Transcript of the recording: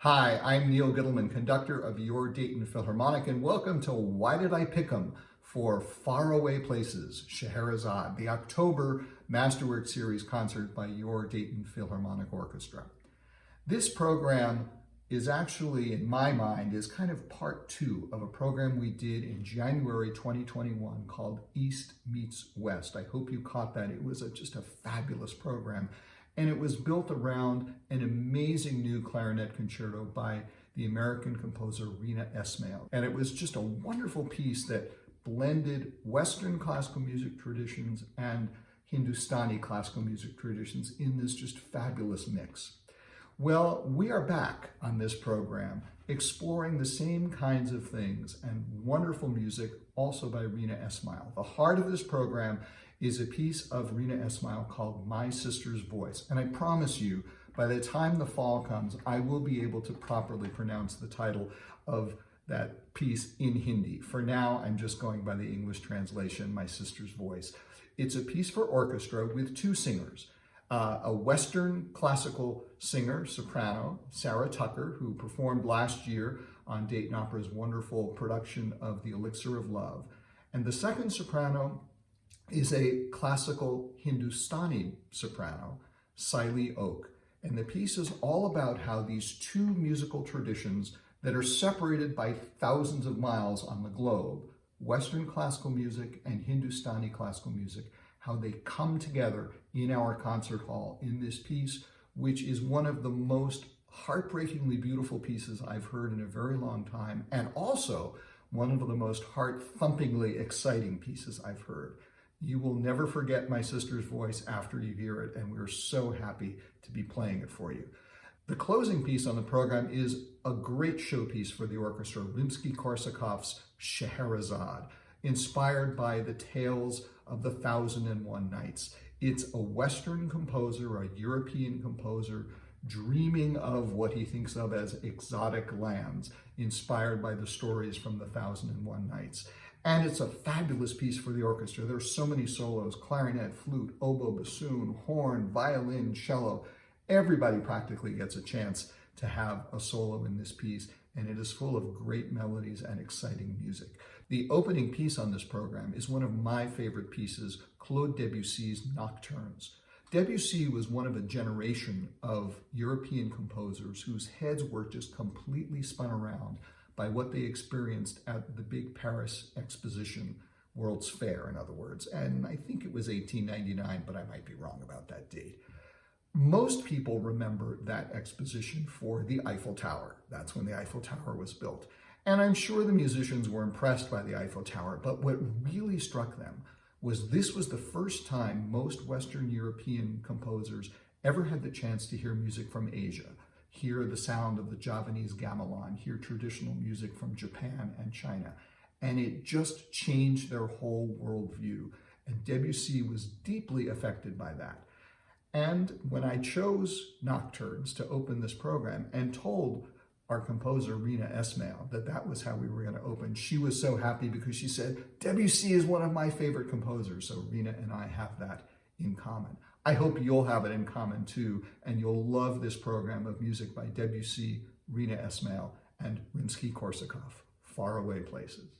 Hi, I'm Neal Gittleman, conductor of your Dayton Philharmonic, and welcome to Why Did I Pick 'Em for Faraway Places, Scheherazade, the October Masterworks Series concert by your Dayton Philharmonic Orchestra. This program is actually, in my mind, is kind of part two of a program we did in January 2021 called East Meets West. I hope you caught that. It was just a fabulous program. And it was built around an amazing new clarinet concerto by the American composer Reena Esmail. And it was just a wonderful piece that blended Western classical music traditions and Hindustani classical music traditions in this just fabulous mix. Well, we are back on this program exploring the same kinds of things and wonderful music also by Reena Esmail. The heart of this program is a piece of Reena Esmail called My Sister's Voice. And I promise you, by the time the fall comes, I will be able to properly pronounce the title of that piece in Hindi. For now, I'm just going by the English translation, My Sister's Voice. It's a piece for orchestra with two singers. A Western classical singer, soprano, Sarah Tucker, who performed last year on Dayton Opera's wonderful production of The Elixir of Love. And the second soprano is a classical Hindustani soprano, Saili Oak. And the piece is all about how these two musical traditions that are separated by thousands of miles on the globe, Western classical music and Hindustani classical music, how they come together in our concert hall in this piece, which is one of the most heartbreakingly beautiful pieces I've heard in a very long time, and also one of the most heart-thumpingly exciting pieces I've heard. You will never forget My Sister's Voice after you hear it, and we're so happy to be playing it for you. The closing piece on the program is a great showpiece for the orchestra, Rimsky-Korsakov's Scheherazade, inspired by the tales of the 1001 Nights. It's a Western composer, a European composer, dreaming of what he thinks of as exotic lands, inspired by the stories from the 1001 Nights. And it's a fabulous piece for the orchestra. There are so many solos: clarinet, flute, oboe, bassoon, horn, violin, cello. Everybody practically gets a chance to have a solo in this piece, and it is full of great melodies and exciting music. The opening piece on this program is one of my favorite pieces, Claude Debussy's Nocturnes. Debussy was one of a generation of European composers whose heads were just completely spun around by what they experienced at the big Paris exposition, World's Fair, in other words. And I think it was 1899, but I might be wrong about that date. Most people remember that exposition for the Eiffel Tower. That's when the Eiffel Tower was built. And I'm sure the musicians were impressed by the Eiffel Tower, but what really struck them was this was the first time most Western European composers ever had the chance to hear music from Asia, hear the sound of the Javanese gamelan, hear traditional music from Japan and China. And it just changed their whole worldview. And Debussy was deeply affected by that. And when I chose Nocturnes to open this program and told our composer, Reena Esmail, that that was how we were going to open, she was so happy because she said, Debussy is one of my favorite composers. So Reena and I have that in common. I hope you'll have it in common too, and you'll love this program of music by Debussy, Reena Esmail, and Rimsky-Korsakov, Faraway Places.